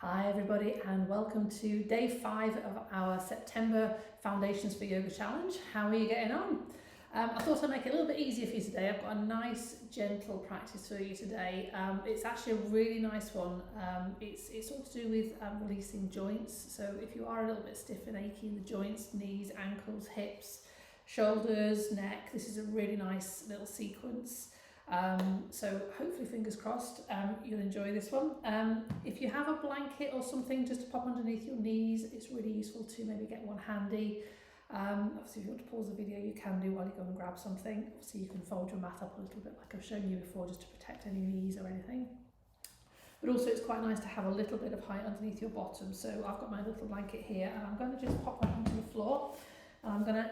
Hi everybody and welcome to day 5 of our September Foundations for Yoga Challenge. How are you getting on? I thought I'd make it a little bit easier for you today. I've got a nice gentle practice for you today. It's actually a really nice one. It's all to do with releasing joints. So if you are a little bit stiff and achy in the joints, knees, ankles, hips, shoulders, neck, this is a really nice little sequence. So hopefully, fingers crossed, you'll enjoy this one. If you have a blanket or something just to pop underneath your knees, it's really useful to maybe get one handy. Obviously, if you want to pause the video, you can do while you go and grab something. Obviously, you can fold your mat up a little bit like I've shown you before, just to protect any knees or anything. But also it's quite nice to have a little bit of height underneath your bottom. So I've got my little blanket here and I'm going to just pop it onto the floor. And I'm going to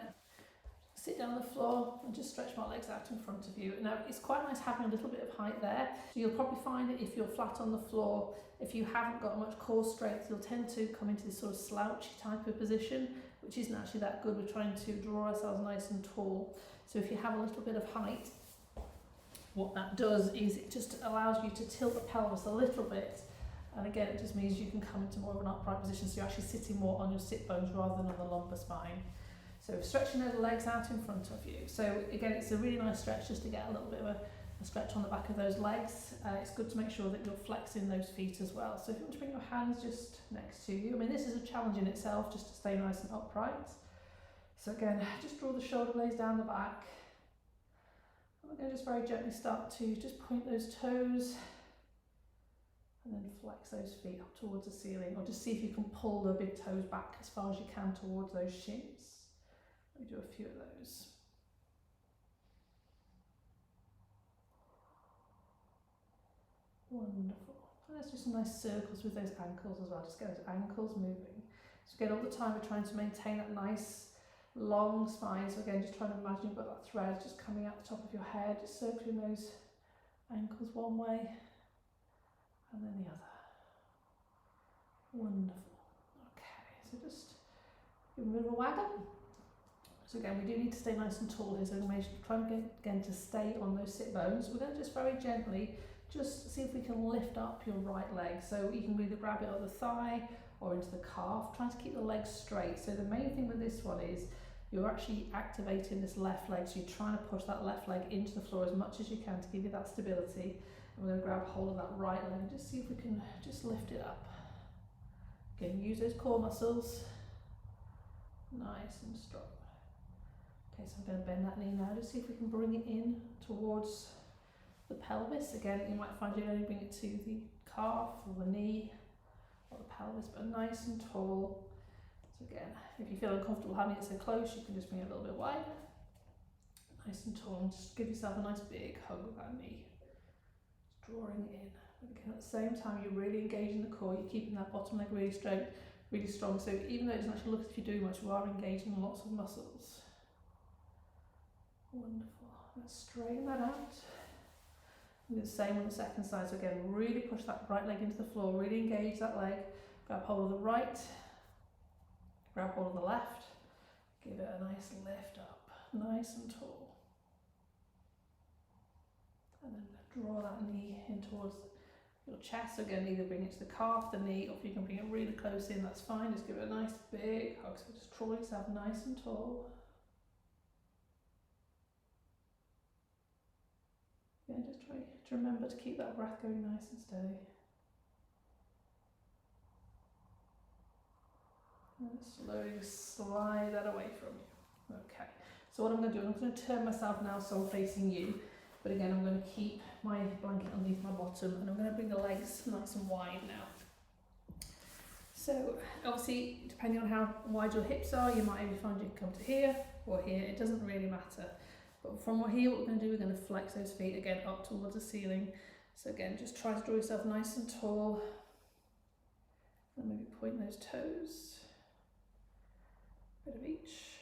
sit down on the floor and just stretch my legs out in front of you. Now it's quite nice having a little bit of height there. So you'll probably find that if you're flat on the floor, if you haven't got much core strength, you'll tend to come into this sort of slouchy type of position, which isn't actually that good. We're trying to draw ourselves nice and tall. So if you have a little bit of height, what that does is it just allows you to tilt the pelvis a little bit. And again, it just means you can come into more of an upright position. So you're actually sitting more on your sit bones rather than on the lumbar spine. So stretching those legs out in front of you. So again, it's a really nice stretch just to get a little bit of a stretch on the back of those legs. It's good to make sure that you're flexing those feet as well. So if you want to bring your hands just next to you, I mean, this is a challenge in itself, just to stay nice and upright. So again, just draw the shoulder blades down the back. And we're going to just very gently start to just point those toes and then flex those feet up towards the ceiling, or just see if you can pull the big toes back as far as you can towards those shins. Let me do a few of those. Wonderful. And let's do some nice circles with those ankles as well. Just get those ankles moving. So again, all the time we're trying to maintain that nice long spine. So again, just trying to imagine you've got that thread just coming out the top of your head, just circling those ankles one way and then the other. Wonderful. Okay, so just give a bit of a waggle. So again, we do need to stay nice and tall here, so we're trying again to stay on those sit bones. We're going to just very gently just see if we can lift up your right leg. So you can either grab it on the thigh or into the calf, trying to keep the legs straight. So the main thing with this one is you're actually activating this left leg, so you're trying to push that left leg into the floor as much as you can to give you that stability. And we're going to grab hold of that right leg and just see if we can just lift it up. Again, use those core muscles, nice and strong. Okay, so I'm going to bend that knee now, just see if we can bring it in towards the pelvis. Again, you might find you only bring it to the calf or the knee or the pelvis, but nice and tall. So again, if you feel uncomfortable having it so close, you can just bring it a little bit wider. Nice and tall, and just give yourself a nice big hug with that knee. Just drawing it in. And again, at the same time, you're really engaging the core, you're keeping that bottom leg really straight, really strong. So even though it doesn't actually look as if you're doing much, you are engaging lots of muscles. Wonderful. Let's straighten that out. And do the same on the second side. So again, really push that right leg into the floor, really engage that leg. Grab hold of the right, grab hold of the left, give it a nice lift up, nice and tall. And then draw that knee in towards your chest. So again, either bring it to the calf, the knee, or if you can bring it really close in, that's fine. Just give it a nice big hug. So just draw yourself nice and tall. Yeah, just try to remember to keep that breath going nice and steady. And slowly slide that away from you. Okay, so what I'm going to do, I'm going to turn myself now so I'm facing you. But again, I'm going to keep my blanket underneath my bottom and I'm going to bring the legs nice and wide now. So obviously, depending on how wide your hips are, you might even find you come to here or here. It doesn't really matter. But from here, what we're going to do, we're going to flex those feet again up towards the ceiling. So again, just try to draw yourself nice and tall. And maybe point those toes. A bit of each.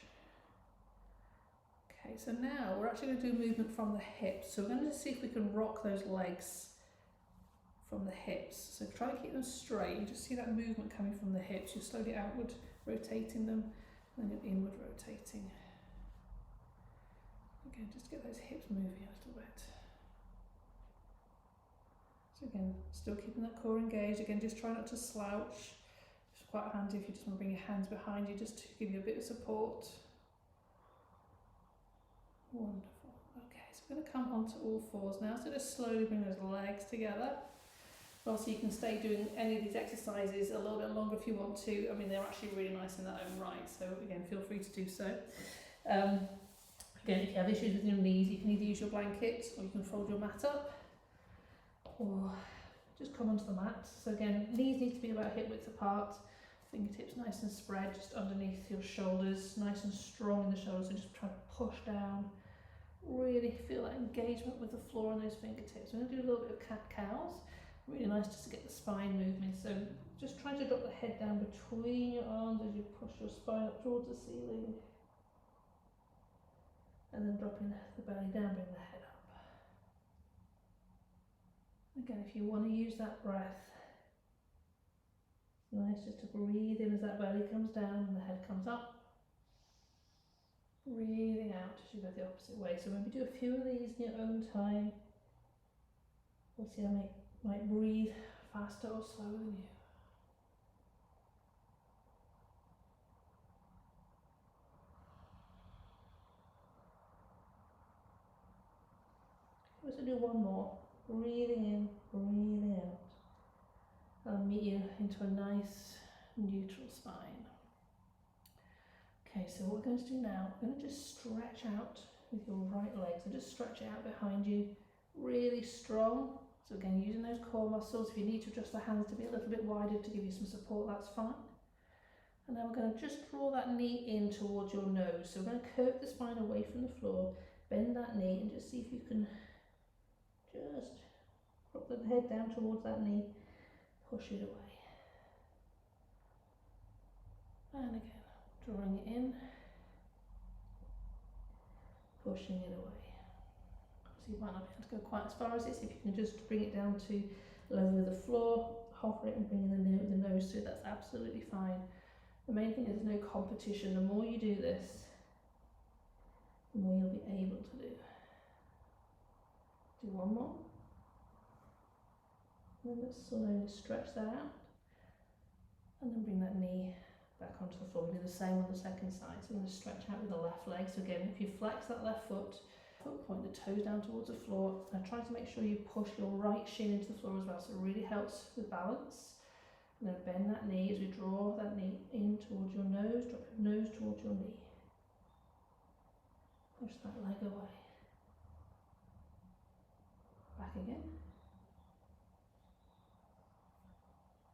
Okay, so now we're actually going to do movement from the hips. So we're going to see if we can rock those legs from the hips. So try to keep them straight. You just see that movement coming from the hips. You're slowly outward rotating them, and then you're inward rotating. Again, just get those hips moving a little bit. So again, still keeping that core engaged. Again, just try not to slouch. It's quite handy if you just want to bring your hands behind you just to give you a bit of support. Wonderful. Okay, so we're going to come onto all fours now. So just slowly bring those legs together. Also, you can stay doing any of these exercises a little bit longer if you want to. I mean, they're actually really nice in their own right. So again, feel free to do so. Again, if you have issues with your knees, you can either use your blanket or you can fold your mat up, or just come onto the mat. So again, knees need to be about hip width apart, fingertips nice and spread just underneath your shoulders, nice and strong in the shoulders. So just try to push down, really feel that engagement with the floor on those fingertips. I'm going to do a little bit of cat-cows, really nice just to get the spine moving. So just try to drop the head down between your arms as you push your spine up towards the ceiling. And then dropping the belly down, bring the head up. Again, if you want to use that breath, it's nice just to breathe in as that belly comes down and the head comes up. Breathing out as you go the opposite way. So maybe do a few of these in your own time. We'll see, I might breathe faster or slower than you. Let's do one more. Breathing in, breathing out. I'll meet you into a nice neutral spine. Okay, so what we're going to do now, we're going to just stretch out with your right leg. So just stretch it out behind you, really strong. So again, using those core muscles. If you need to adjust the hands to be a little bit wider to give you some support, that's fine. And then we're going to just draw that knee in towards your nose. So we're going to curve the spine away from the floor, bend that knee, and just see if you can just drop the head down towards that knee, push it away. And again, drawing it in, pushing it away. So you might not be able to go quite as far as this. If you can just bring it down to level with the floor, hover it and bring the nose through, that's absolutely fine. The main thing is there's no competition. The more you do this, the more you'll be able to do. Do one more. And then let's slowly stretch that out. And then bring that knee back onto the floor. We do the same on the second side. So we're going to stretch out with the left leg. So again, if you flex that left foot, point the toes down towards the floor, and try to make sure you push your right shin into the floor as well. So it really helps with balance. And then bend that knee as we draw that knee in towards your nose, drop your nose towards your knee. Push that leg away. Back again.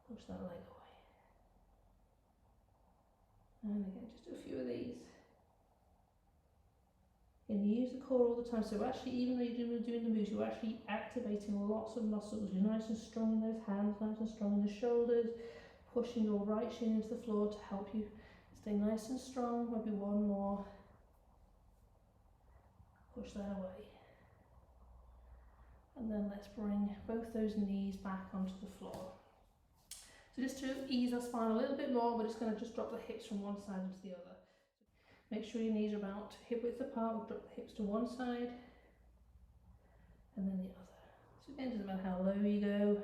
Push that leg away. And again, just do a few of these. And you use the core all the time, so actually, even though you're doing the moves, you're actually activating lots of muscles. You're nice and strong in those hands, nice and strong in the shoulders, pushing your right shin into the floor to help you stay nice and strong. Maybe one more. Push that away. And then let's bring both those knees back onto the floor. So just to ease our spine a little bit more, we're just going to just drop the hips from one side into the other. Make sure your knees are about hip width apart. We'll drop the hips to one side and then the other. So again, it doesn't matter how low you go.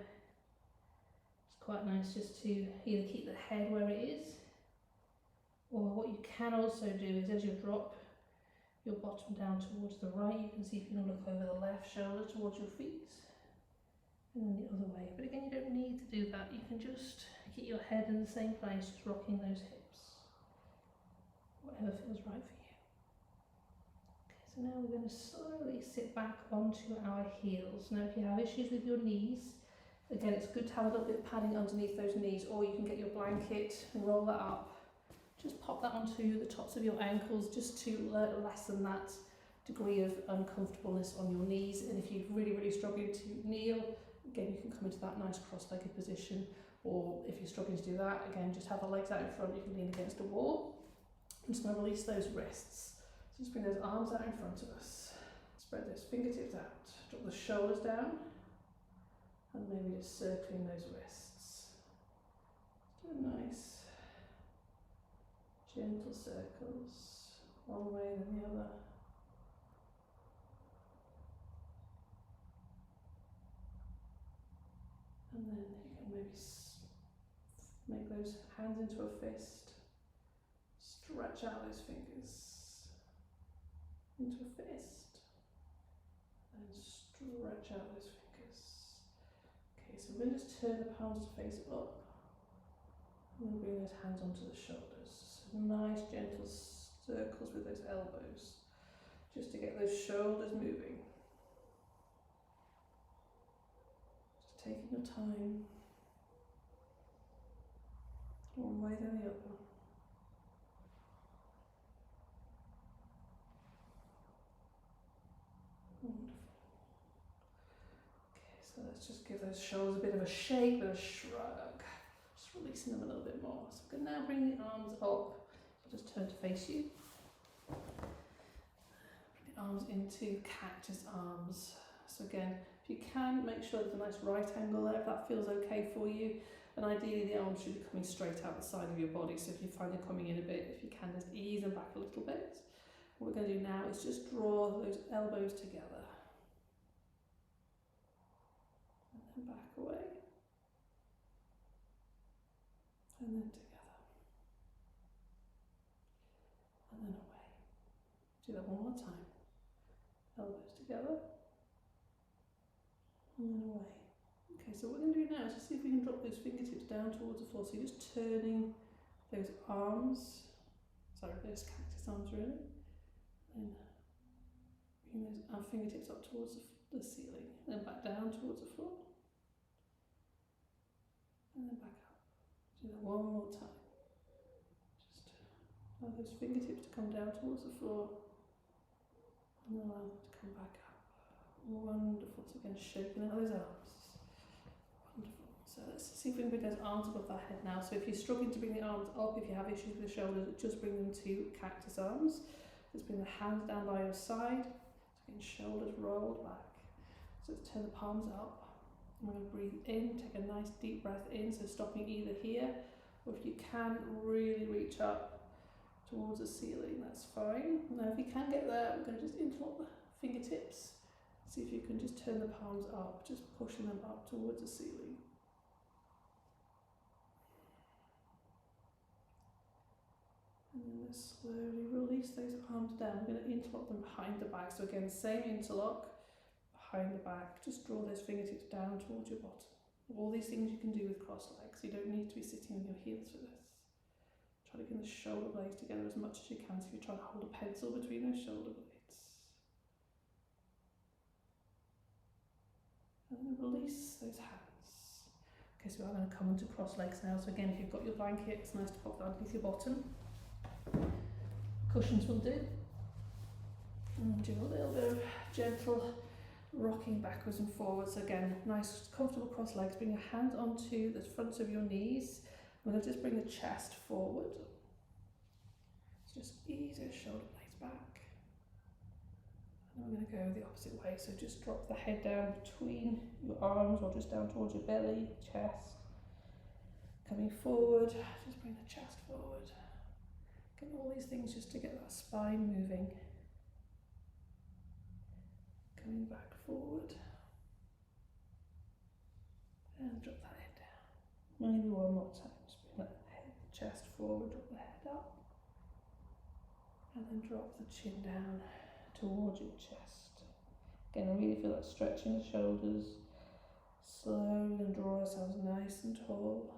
It's quite nice just to either keep the head where it is, or what you can also do is as you drop your bottom down towards the right, you can see if you can look over the left shoulder towards your feet and then the other way. But again, you don't need to do that. You can just keep your head in the same place, just rocking those hips. Whatever feels right for you. Okay, so now we're going to slowly sit back onto our heels. Now if you have issues with your knees, again it's good to have a little bit of padding underneath those knees, or you can get your blanket and roll that up. Just pop that onto the tops of your ankles just to lessen that degree of uncomfortableness on your knees. And if you're really struggling to kneel, again you can come into that nice cross-legged position, or if you're struggling to do that, again just have the legs out in front, you can lean against a wall. I'm just going to release those wrists. So just bring those arms out in front of us. Spread those fingertips out. Drop the shoulders down. And maybe just circling those wrists. Do a nice, gentle circles. One way then the other. Make those hands into a fist. Stretch out those fingers into a fist. And stretch out those fingers. Okay, so we're going to just turn the palms to face up. And then bring those hands onto the shoulders. So nice gentle circles with those elbows. Just to get those shoulders moving. Just taking your time. One way then the other. Wonderful. Okay, so let's just give those shoulders a bit of a shake, a shrug. Just releasing them a little bit more. So I'm going to now bring the arms up. I'll just turn to face you. Bring the arms into cactus arms. So again, if you can, make sure there's a nice right angle there, if that feels okay for you. And ideally the arms should be coming straight out the side of your body, so if you find they're coming in a bit, if you can just ease them back a little bit. What we're going to do now is just draw those elbows together. And then back away. And then together. And then away. Do that one more time. Elbows together. And then away. Okay, so what we're going to do now is just see if we can drop those fingertips down towards the floor. So you're just turning those arms, sorry, those cactus arms really, and bring those our fingertips up towards the ceiling, and then back down towards the floor, and then back up. Do that one more time. Just allow those fingertips to come down towards the floor, and allow them to come back up. Wonderful. So again, shaking out those arms. Wonderful. So let's see if we can bring those arms above that head now. So if you're struggling to bring the arms up, if you have issues with the shoulders, just bring them to cactus arms. Just bring the hands down by your side. So again, shoulders rolled back. So let's turn the palms up. I'm going to breathe in, take a nice deep breath in, so stopping either here, or if you can, really reach up towards the ceiling, that's fine. Now if you can get there, we're going to just interlock the fingertips. See if you can just turn the palms up, just pushing them up towards the ceiling. And then just slowly release those arms down. We're going to interlock them behind the back. So again, same interlock, behind the back. Just draw those fingertips down towards your bottom. All these things you can do with cross legs. You don't need to be sitting on your heels for this. Try to get the shoulder blades together as much as you can. So you're trying to hold a pencil between those shoulder blades. And then release those hands. Okay, so I'm going to come into cross legs now. So again, if you've got your blanket, it's nice to pop that underneath your bottom. Cushions will do. And do a little bit of gentle rocking backwards and forwards. Again, nice comfortable cross legs. Bring your hands onto the fronts of your knees. I'm going to just bring the chest forward. So just ease those shoulder blades back. And I'm going to go the opposite way. So just drop the head down between your arms or just down towards your belly, chest. Coming forward, just bring the chest forward. Get all these things just to get that spine moving. Coming back forward. And drop that head down. Maybe one more time. Just bring that head, chest forward, drop the head up. And then drop the chin down towards your chest. Again, really feel that stretching the shoulders. Slowly and draw ourselves nice and tall.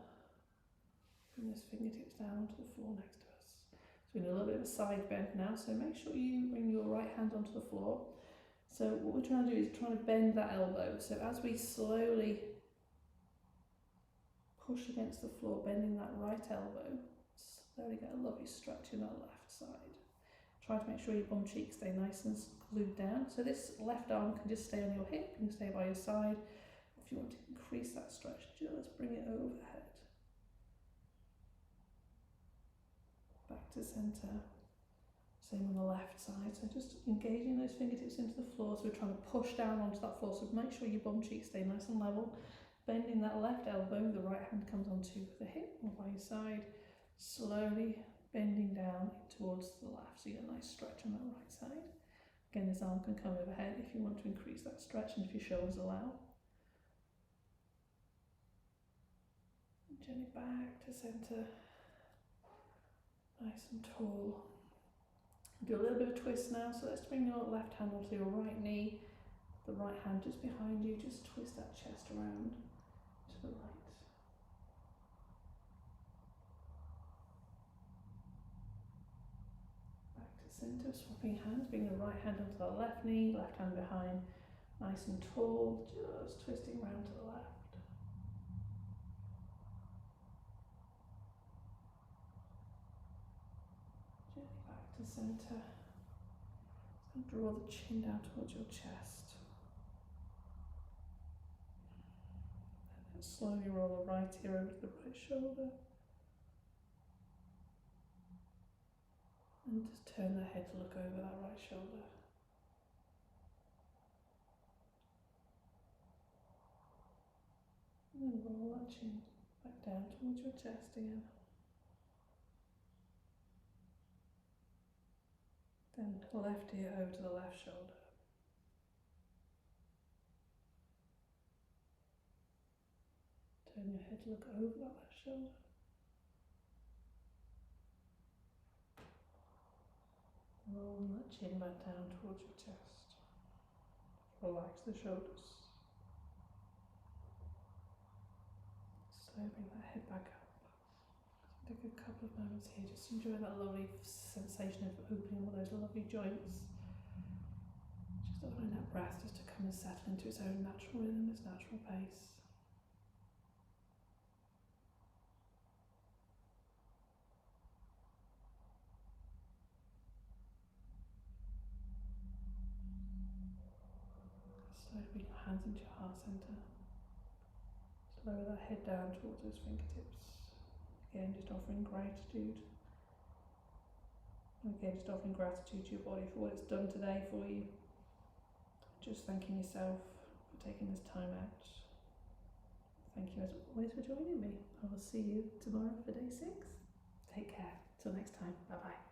Bring those fingertips down to the floor next to us. So we're in a little bit of a side bend now, so make sure you bring your right hand onto the floor. So what we're trying to do is trying to bend that elbow. So as we slowly push against the floor, bending that right elbow, slowly get a lovely stretch in that left side. Try to make sure your bum cheeks stay nice and glued down. So this left arm can just stay on your hip, you can stay by your side. If you want to increase that stretch, just bring it overhead. Back to centre. Same on the left side. So just engaging those fingertips into the floor. So we're trying to push down onto that floor. So make sure your bum cheeks stay nice and level. Bending that left elbow, the right hand comes onto the hip or by your side. Slowly bending down towards the left. So you get a nice stretch on that right side. Again, this arm can come overhead if you want to increase that stretch and if your shoulders allow. Gently back to centre, nice and tall. Do a little bit of twist now, so let's bring your left hand onto your right knee, the right hand just behind you, just twist that chest around to the right. Back to centre, swapping hands, bring the right hand onto the left knee, left hand behind, nice and tall, just twisting round to the left. Gently back to centre. And draw the chin down towards your chest. And then slowly roll the right ear over to the right shoulder. And just turn the head to look over that right shoulder. And then roll that chin back down towards your chest again. Then left ear over to the left shoulder. Turn your head to look over that left shoulder. Roll that chin back down towards your chest. Relax the shoulders. Slowly bring that head back up. Take a couple of moments here, just enjoy that lovely sensation of opening all those lovely joints. Just allowing that breath just to come and settle into its own natural rhythm, its natural pace. Slowly bring your hands into your heart centre. Lower that head down towards those fingertips. Again, just offering gratitude. And again, just offering gratitude to your body for what it's done today for you. Just thanking yourself for taking this time out. Thank you as always for joining me. I will see you tomorrow for day 6. Take care. Till next time. Bye bye.